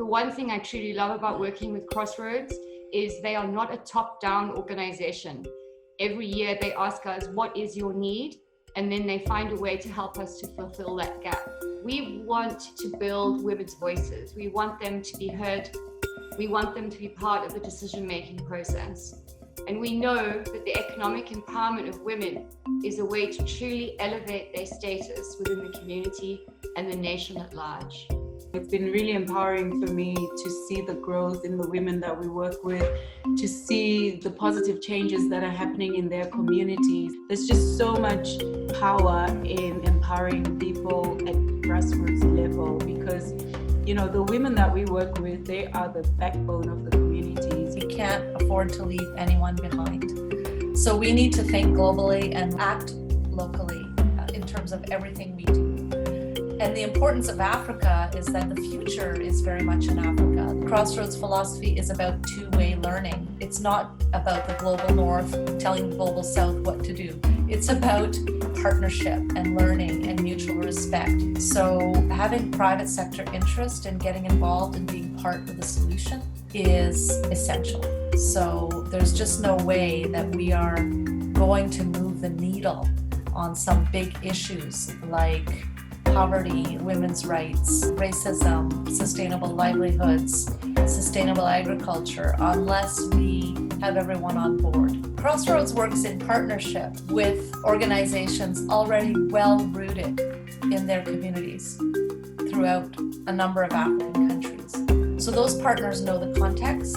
one thing I truly love about working with Crossroads is they are not a top-down organization. Every year they ask us, what is your need? And then they find a way to help us to fulfill that gap. We want to build women's voices. We want them to be heard. We want them to be part of the decision-making process. And we know that the economic empowerment of women is a way to truly elevate their status within the community and the nation at large. It's been really empowering for me to see the growth in the women that we work with, to see the positive changes that are happening in their communities. There's just so much power in empowering people at grassroots level because, you know, the women that we work with, they are the backbone of the communities. You can't afford to leave anyone behind. So we need to think globally and act locally in terms of everything we do. And the importance of Africa is that the future is very much in Africa. The Crossroads philosophy is about two-way learning. It's not about the global north telling the global south what to do. It's about partnership and learning and mutual respect. So having private sector interest and getting involved and being part of the solution is essential. So there's just no way that we are going to move the needle on some big issues like poverty, women's rights, racism, sustainable livelihoods, sustainable agriculture, unless we have everyone on board. Crossroads works in partnership with organizations already well rooted in their communities throughout a number of African countries. So those partners know the context,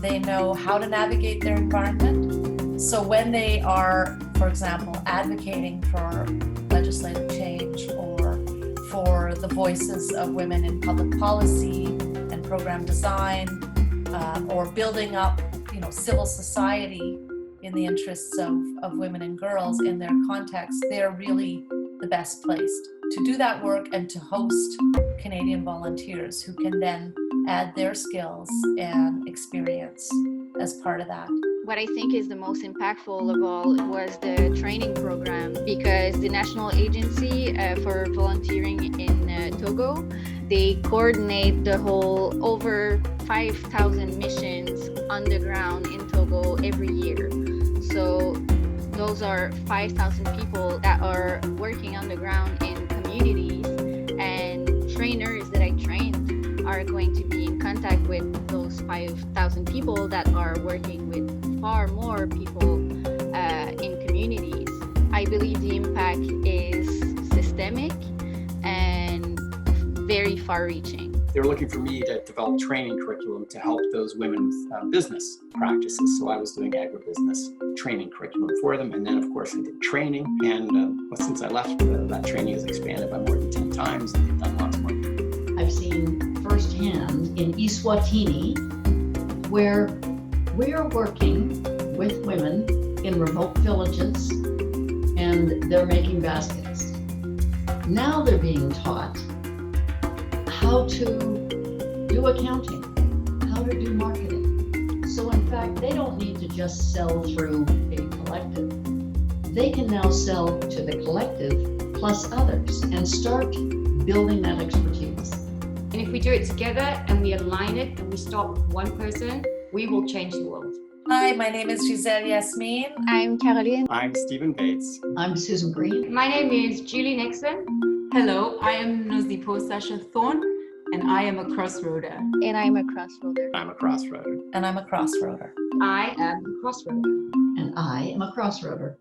they know how to navigate their environment. So when they are, for example, advocating for legislative change or for the voices of women in public policy and program design, or building up, civil society in the interests of women and girls in their context, they're really the best placed to do that work and to host Canadian volunteers who can then add their skills and experience as part of that. What I think is the most impactful of all was the training program, because the National Agency for Volunteering in Togo, they coordinate the whole over 5,000 missions on the ground in Togo every year. So those are 5,000 people that are working on the ground in communities, and trainers that I trained are going to be in contact with those 5,000 people that are working with far more people in communities. I believe the impact is systemic and very far-reaching. They were looking for me to develop training curriculum to help those women with business practices. So I was doing agribusiness training curriculum for them. And then, of course, I did training. And since I left, that training has expanded by more than 10 times, and they've done lots more. I've seen firsthand in Eswatini, where we're working with women in remote villages, and they're making baskets. Now they're being taught how to do accounting, how to do marketing. So in fact, they don't need to just sell through a collective. They can now sell to the collective plus others and start building that expertise. And if we do it together and we align it and we start with one person, we will change the world. Hi, my name is Giselle Yasmin. I'm Caroline. I'm Stephen Bates. I'm Susan Green. My name is Julie Nixon. Hello, I am Nozipo Sasha Thorne, and I am a crossroader. And I'm a crossroader. I'm a crossroader. And I'm a crossroader. I am a crossroader. And I am a crossroader.